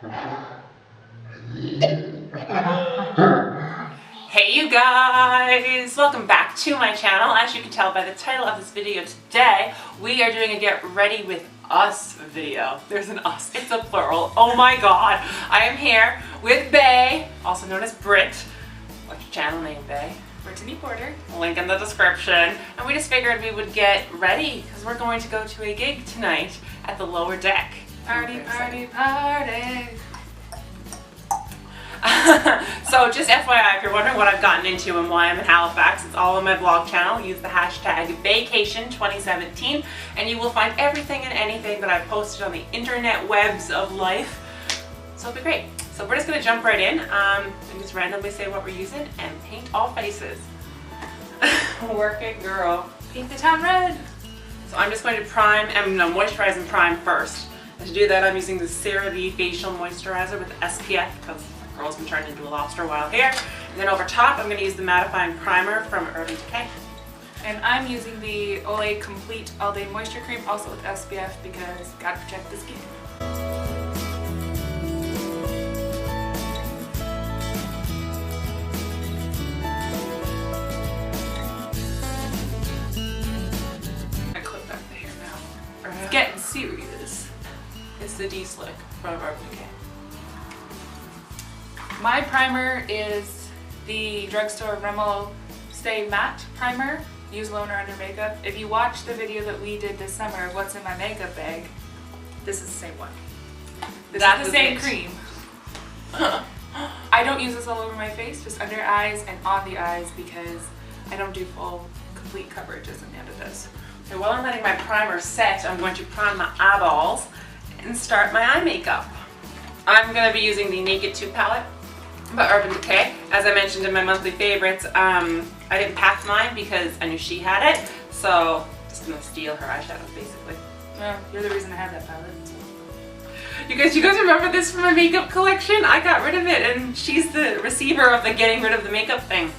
Hey you guys! Welcome back to my channel. As you can tell by the title of this video today, we are doing a get ready with us video. There's an us, it's a plural. Oh my god. I am here with Bae, also known as Brit. What's your channel name, Bae? Brittany Porter. Link in the description. And we just figured we would get ready because we're going to go to a gig tonight at the lower deck. Party, party, party. So just FYI, if you're wondering what I've gotten into and why I'm in Halifax, it's all on my vlog channel. Use the hashtag vacation2017 and you will find everything and anything that I've posted on the internet webs of life. So it'll be great. So we're just going to jump right in and just randomly say what we're using and paint all faces. Work it, girl. Paint the town red. So I'm just going to moisturize and prime first. And to do that, I'm using the Cerave facial moisturizer with SPF because my girl's been turned into a lobster while here. And then over top, I'm going to use the mattifying primer from Urban Decay. And I'm using the Olay Complete All Day Moisture Cream, also with SPF, because gotta protect the skin. I clip back the hair now. It's getting serious. It's the D-Slick from Urban Decay. My primer is the drugstore Rimmel Stay Matte primer. Use alone or under makeup. If you watch the video that we did this summer of what's in my makeup bag, this is the same one. This is the same cream. I don't use this all over my face, just under eyes and on the eyes because I don't do full, complete coverage as Amanda does. So while I'm letting my primer set, I'm going to prime my eyeballs and start my eye makeup. I'm going to be using the Naked 2 palette by Urban Decay. As I mentioned in my monthly favorites, I didn't pack mine because I knew she had it, so I'm just going to steal her eyeshadows basically. Well, you're the reason I have that palette. So. You guys remember this from my makeup collection? I got rid of it and she's the receiver of the getting rid of the makeup thing.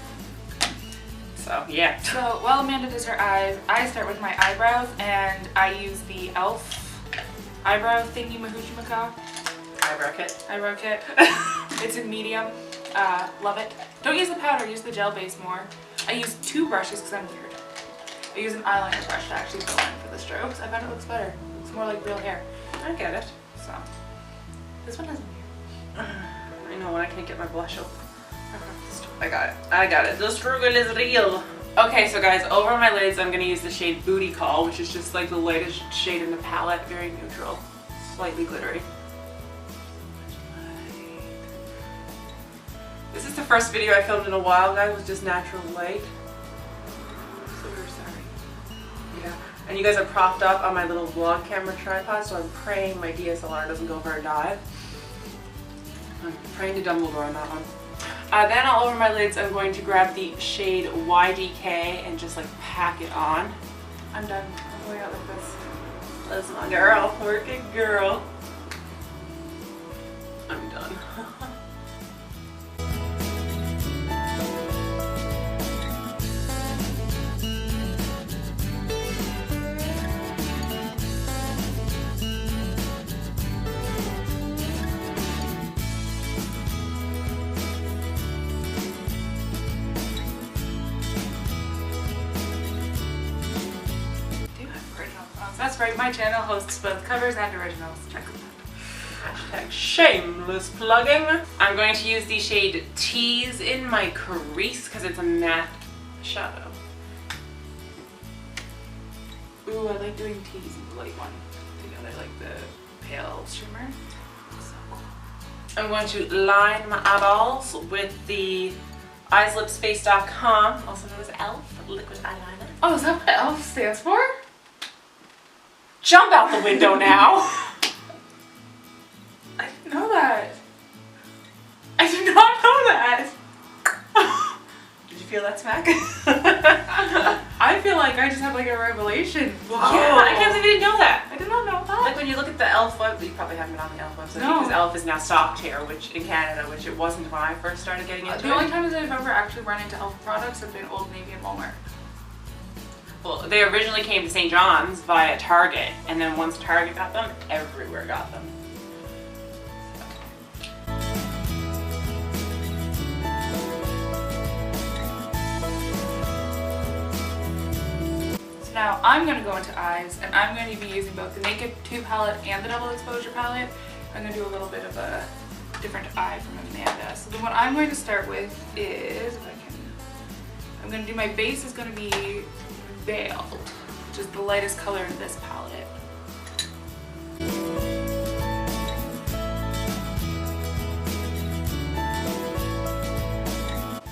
So yeah. So while Amanda does her eyes, I start with my eyebrows and I use the e.l.f. eyebrow thingy mahoochie macaw. Eyebrow kit. Eyebrow kit. It's in medium. Love it. Don't use the powder, use the gel base more. I use two brushes because I'm weird. I use an eyeliner brush to actually fill in for the strokes. I find it looks better. It's more like real hair. I get it. So this one doesn't. I know when I can't get my blush up. I got it. The struggle is real. Okay, so guys, over my lids I'm going to use the shade Booty Call, which is just like the lightest shade in the palette, very neutral, slightly glittery. This is the first video I filmed in a while, guys, with just natural light. So we're sorry. Yeah. And you guys are propped up on my little vlog camera tripod, so I'm praying my DSLR doesn't go for a dive. I'm praying to Dumbledore on that one. Then all over my lids, I'm going to grab the shade YDK and just like pack it on. I'm done. I'm going out like this. That's my girl. Working girl. I'm done. That's right, my channel hosts both covers and originals. Check them out. Hashtag shameless plugging. I'm going to use the shade Tease in my crease because it's a matte shadow. Ooh, I like doing Tease in the light one together, like the pale shimmer. So cool. I'm going to line my eyeballs with the EyeslipsFace.com, also known as e.l.f. liquid eyeliner. Oh, is that what e.l.f. stands for? Jump out the window now! I didn't know that. I did not know that. Did you feel that smack? I feel like I just had like a revelation. Wow. Yeah, I can't believe you didn't know that. I did not know that. Like when you look at the e.l.f. website, you probably haven't been on the e.l.f. website No. because e.l.f. is now stocked here, which in Canada, which it wasn't when I first started getting into it. The only times I've ever actually run into e.l.f. products have been Old Navy and Walmart. Well, they originally came to St. John's via Target, and then once Target got them, everywhere got them. Now I'm going to go into eyes, and I'm going to be using both the Naked 2 palette and the Double Exposure palette. I'm going to do a little bit of a different eye from Amanda. So then what I'm going to start with is, if I can, I'm going to do, my base is going to be Veiled, which is the lightest color in this palette.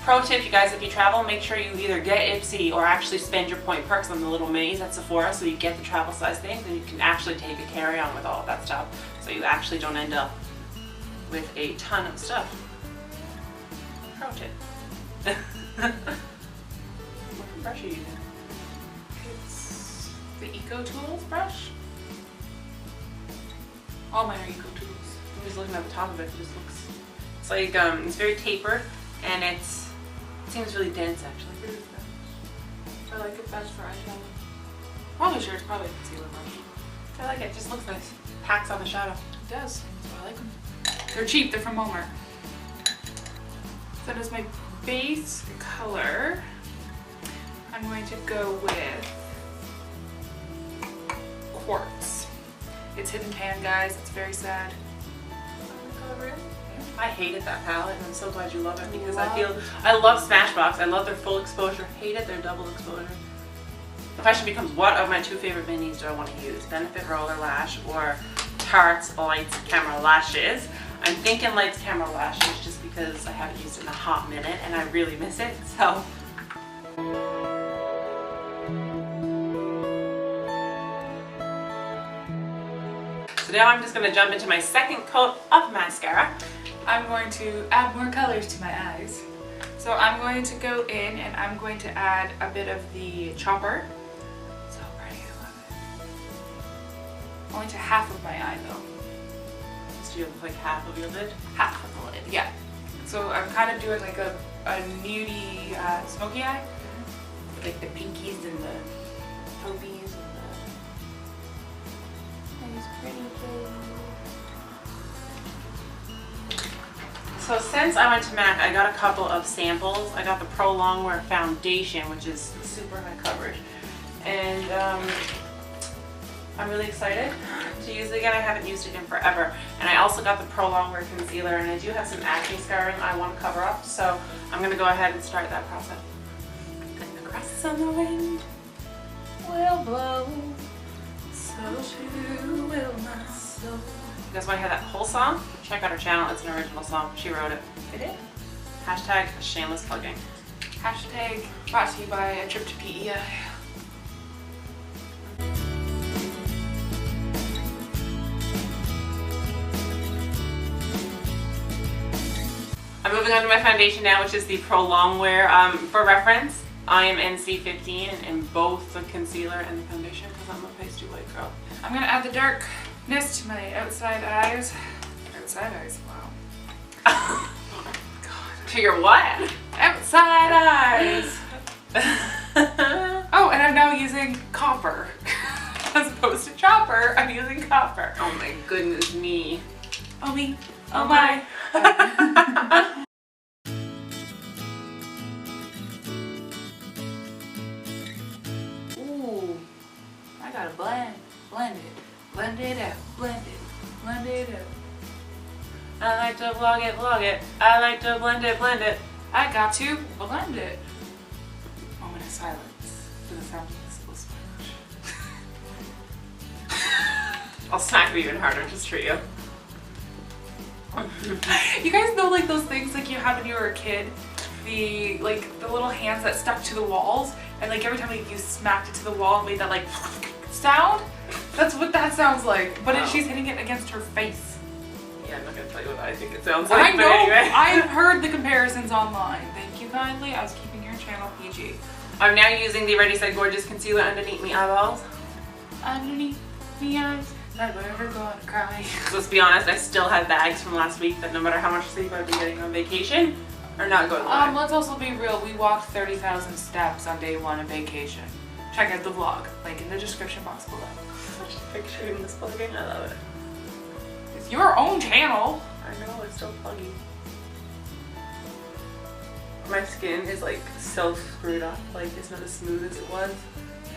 Pro tip, you guys, if you travel, make sure you either get Ipsy or actually spend your point perks on the little minis at Sephora, so you get the travel size things and you can actually take a carry-on with all of that stuff, so you actually don't end up with a ton of stuff. Pro tip. What brush are you using? It's the Eco Tools brush. All mine are Eco Tools. I'm just looking at the top of it. It just looks, it's like, it's very tapered, and it seems really dense actually. I like it best for eyeshadow. Probably sure it's probably a concealer brush. I like it. It just looks nice. Packs on the shadow. It does. That's why I like them. They're cheap. They're from Walmart. So that is my base color. I'm going to go with Quartz. It's hidden tan, guys. It's very sad. Oh my god, really? I hated that palette, and I'm so glad you love it, because I love Smashbox. I love their full exposure. Hated their double exposure. The question becomes, what of my two favorite minis do I want to use? Benefit Roller Lash or Tarte's Lights Camera Lashes? I'm thinking Lights Camera Lashes just because I haven't used it in a hot minute and I really miss it. So. So now I'm just going to jump into my second coat of mascara. I'm going to add more colors to my eyes. So I'm going to go in and I'm going to add a bit of the Chopper. So pretty, I love it. Only to half of my eye though. So you have like half of your lid? Half of the lid, yeah. So I'm kind of doing like a nudie smoky eye. Like the pinkies and the tobies and the nice pretty things. So since I went to MAC, I got a couple of samples. I got the Prolongwear foundation, which is super high coverage. And I'm really excited to use it again. I haven't used it in forever. And I also got the Prolongwear concealer, and I do have some acne scarring I want to cover up. So I'm going to go ahead and start that process. And the grasses on the wind will blow, so too will my soul. You guys want to hear that whole song? Check out her channel. It's an original song. She wrote it. I did. Hashtag shameless plugging. Hashtag brought to you by a trip to PEI. I'm moving on to my foundation now, which is the Prolongwear. For reference, I am NC15 in both the concealer and the foundation because I'm a pasty white girl. I'm going to add the darkness to my outside eyes. Outside eyes, wow. God. To your what? Outside eyes. Oh, and I'm now using copper. As opposed to Chopper, I'm using copper. Oh my goodness me. Oh me. Oh my. Ooh. I gotta blend it. Blend it out. Blend it out. I like to vlog it. I like to blend it. I got to blend it. Moment of silence for the sound of this little sponge. I'll smack you even harder just for you. You guys know like those things like you had when you were a kid? The little hands that stuck to the walls, and like every time like, you smacked it to the wall and made that like sound? That's what that sounds like. But she's hitting it against her face. Yeah, I'm not gonna tell you what I think it sounds like. I know. But anyway. I've heard the comparisons online. Thank you kindly. I was keeping your channel PG. I'm now using the Ready Set Gorgeous concealer underneath my eyeballs. Underneath me eyes, that we're ever gonna cry. So let's be honest, I still have bags from last week that no matter how much sleep I've been getting on vacation are not going away. Let's also be real. We walked 30,000 steps on day 1 of vacation. Check out the vlog, link in the description box below. Such a picture in this plugging. I love it. It's your own channel. I know, it's so pluggy. My skin is like so screwed up. Like it's not as smooth as it was.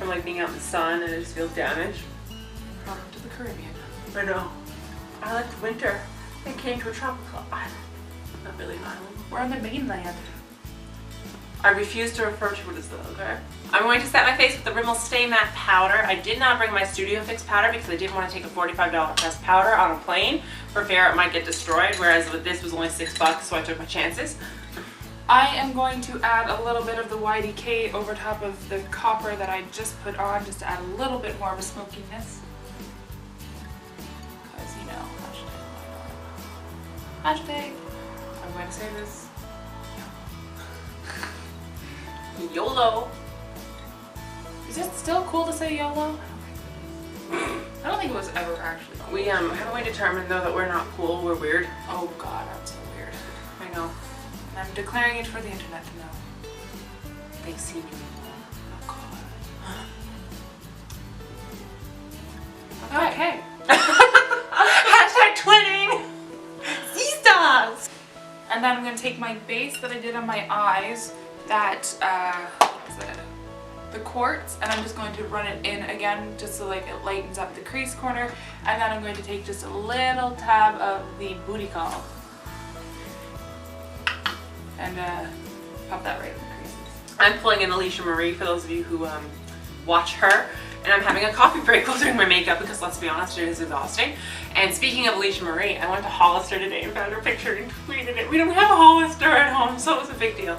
from like being out in the sun, and it just feels damaged. Welcome to the Caribbean. I know. I liked winter and came to a tropical island. Not really an island. We're on the mainland. I refuse to refer to it as that, okay? I'm going to set my face with the Rimmel Stay Matte powder. I did not bring my Studio Fix powder because I didn't want to take a $45 pressed powder on a plane for fear it might get destroyed, whereas with this was only $6, so I took my chances. I am going to add a little bit of the YDK over top of the copper that I just put on, just to add a little bit more of a smokiness. Because, you know, hashtag. I'm going to say this. YOLO. Is it still cool to say YOLO? I don't think it was ever actually cool. Haven't we determined though that we're not cool, we're weird? Oh god, I'm so weird. I know. And I'm declaring it for the internet to know. They've seen you. Oh god. Okay. Hashtag twinning! Sisters! And then I'm going to take my base that I did on my eyes, that, what is it? The quartz, and I'm just going to run it in again just so like it lightens up the crease corner, and then I'm going to take just a little tab of the booty call and pop that right in the creases. I'm pulling in Alicia Marie for those of you who watch her, and I'm having a coffee break while doing my makeup because let's be honest, it is exhausting. And speaking of Alicia Marie, I went to Hollister today and found her picture and tweeted it. We don't have a Hollister at home, so it was a big deal.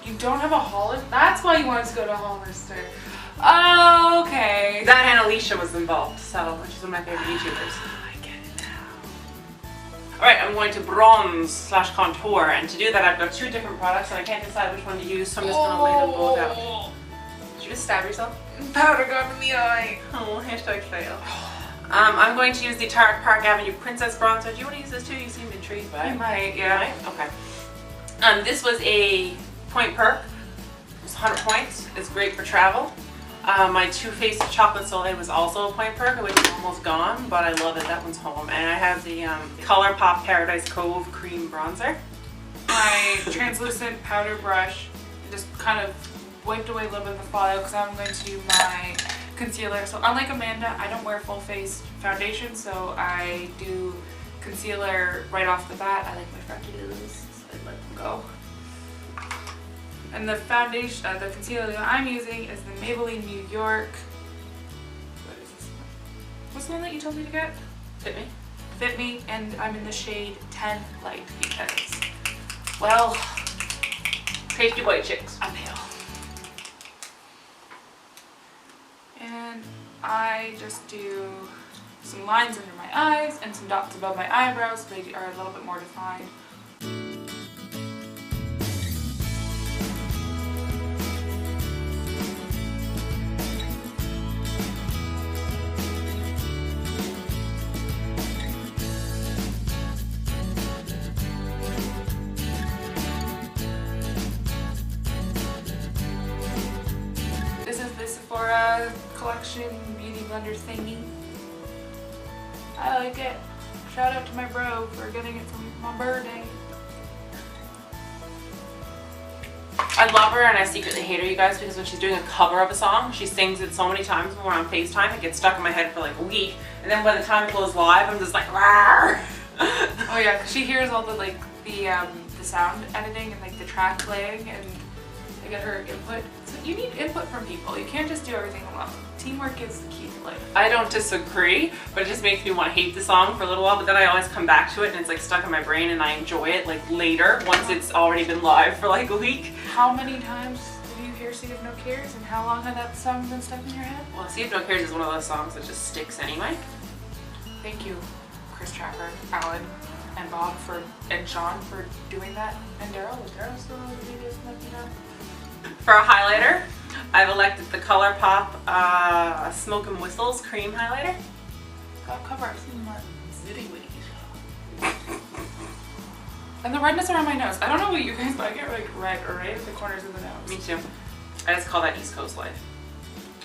You don't have a Hollister? That's why you wanted to go to Hollister. Oh, okay. That and Alicia was involved, so she's one of my favorite YouTubers. I get it now. Alright, I'm going to bronze / contour, and to do that I've got two different products and I can't decide which one to use, so I'm just going to lay them both out. Did you just stab yourself? Powder got in the eye. Oh, hashtag fail. I'm going to use the Tarte Park Avenue Princess Bronzer. Do you want to use this too? You seem intrigued by it. I might, Yeah? Okay. This was a Point Perk. It's 100 points. It's great for travel. My Too Faced Chocolate Soleil was also a Point Perk, which is almost gone, but I love it. That one's home. And I have the Colourpop Paradise Cove Cream Bronzer. My translucent powder brush, just kind of wiped away a little bit of the fallout because I'm going to do my concealer. So unlike Amanda, I don't wear full face foundation, so I do concealer right off the bat. I like my freckles, so I let them go. And the foundation, the concealer that I'm using is the Maybelline New York. What is this one? What's the one that you told me to get? Fit Me. Fit Me, and I'm in the shade 10 Light because, well, Pasty white chicks. I'm pale. And I just do some lines under my eyes and some dots above my eyebrows so they are a little bit more defined. Sephora collection beauty blender thingy. I like it. Shout out to my bro for getting it for my birthday. I love her and I secretly hate her, you guys, because when she's doing a cover of a song, she sings it so many times when we're on FaceTime, it gets stuck in my head for like a week, and then by the time it goes live, I'm just like, rawr. Oh yeah, because she hears all the like the sound editing and like the track playing, and I get her input. So you need input from people. You can't just do everything alone. Teamwork is the key to life. I don't disagree, but it just makes me want to hate the song for a little while, but then I always come back to it and it's like stuck in my brain and I enjoy it like later once it's already been live for like a week. How many times did you hear Sea of No Cares, and how long had that song been stuck in your head? Well, Sea of No Cares is one of those songs that just sticks anyway. Thank you, Chris Trapper, Alan, and Bob and Sean for doing that, and Daryl. Was Daryl still on the videos? For a highlighter, I've elected the Colourpop Smoke and Whistles Cream Highlighter. Got cover some zitty witties. And the redness around my nose. I don't know what you guys, but I get like red right at the corners of the nose. Me too. I just call that East Coast life.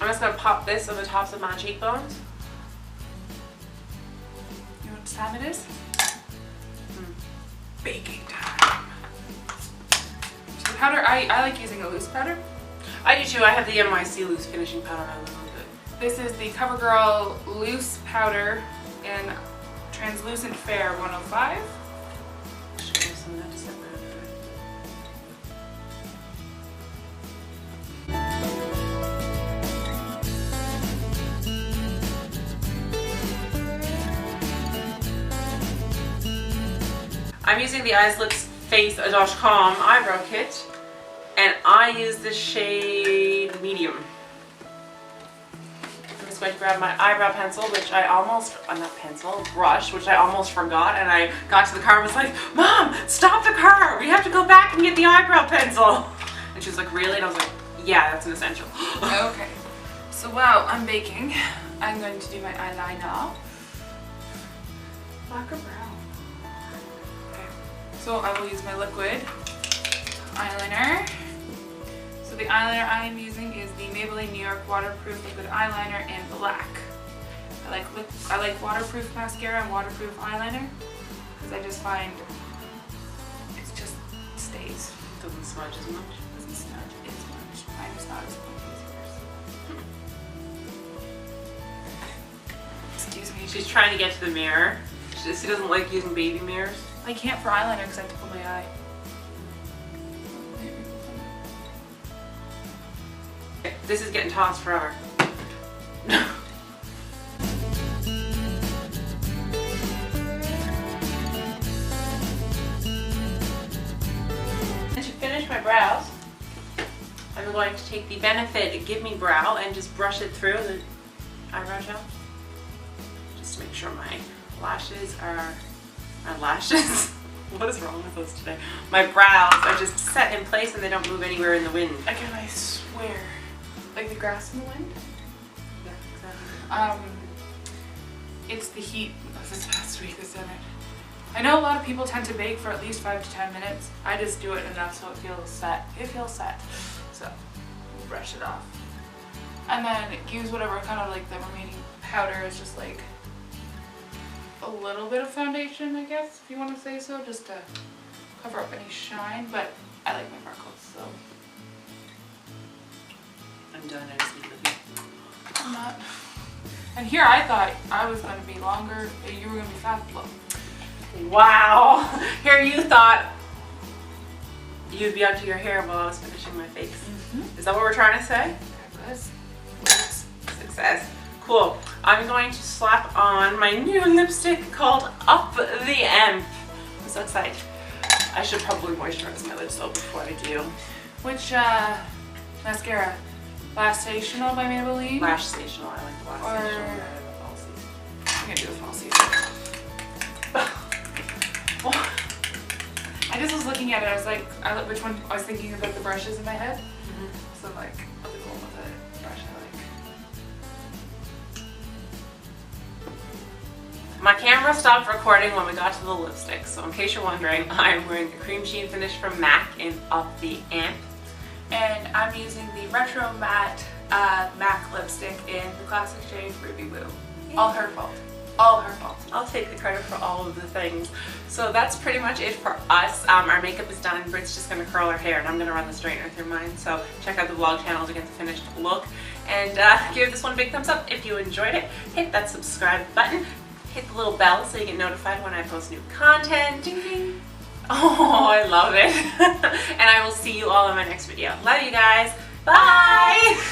I'm just gonna pop this on the tops of my cheekbones. You know what time it is? Baking time. So the powder, I like using a loose powder. I do too. I have the NYC loose finishing powder. I love it. This is the Covergirl loose powder in translucent fair 105. I'm using the Eyes Lips Face.com eyebrow kit, and I use the shade medium. I'm just going to grab my eyebrow pencil, which I almost, not pencil, brush, which I almost forgot, and I got to the car and was like, Mom, stop the car, we have to go back and get the eyebrow pencil. And she was like, really? And I was like, yeah, that's an essential. Okay, so while I'm baking, I'm going to do my eyeliner. Black or brown? So I will use my liquid eyeliner. So the eyeliner I am using is the Maybelline New York Waterproof Liquid Eyeliner in black. I like waterproof mascara and waterproof eyeliner because I just find it just stays. It doesn't smudge as much. It doesn't smudge as much. Mine is not as spongy as yours. Excuse me. She's trying to get to the mirror. She doesn't like using baby mirrors. I can't for eyeliner because I have to pull my eye. This is getting tossed forever. And to finish my brows, I'm going to take the Benefit Gimme Brow and just brush it through the eyebrow gel. Just to make sure my lashes are... My lashes? What is wrong with those today? My brows are just set in place and they don't move anywhere in the wind. Again, I swear. Like the grass in the wind? Yeah, exactly. It's the heat of this past week that's done it. I know a lot of people tend to bake for at least 5 to 10 minutes. I just do it enough so it feels set. It feels set. So, we'll brush it off. And then use whatever kind of like the remaining powder is just like a little bit of foundation, I guess, if you want to say so, just to cover up any shine, but I like my freckles, so. I'm done, I just need to I'm not. And here I thought I was going to be longer, you were going to be fast. Well, wow! Here you thought you'd be onto your hair while I was finishing my face. Mm-hmm. Is that what we're trying to say? That was. Success. Cool. I'm going to slap on my new lipstick called Up the Amp. I'm so excited. I should probably moisturize my lips though before I do. Which mascara? Lashsational by Maybelline? Lashsational. I like the Lashsational. Or... I'm gonna do the Falsies. I just was looking at it. I was like, which one? I was thinking about the brushes in my head. Mm-hmm. So I'm like, I'll do the one with the brush I like. My camera stopped recording when we got to the lipstick, so in case you're wondering, I'm wearing the cream sheen finish from MAC in Up the Amp. And I'm using the Retro Matte MAC lipstick in the classic shade Ruby Woo. Yeah. All her fault. All her fault. I'll take the credit for all of the things. So that's pretty much it for us. Our makeup is done. Brit's just going to curl her hair and I'm going to run the straightener through mine. So check out the vlog channel to get the finished look. And give this one a big thumbs up if you enjoyed it. Hit that subscribe button. Hit the little bell so you get notified when I post new content. Ding ding. Oh, I love it. And I will see you all in my next video. Love you guys. Bye.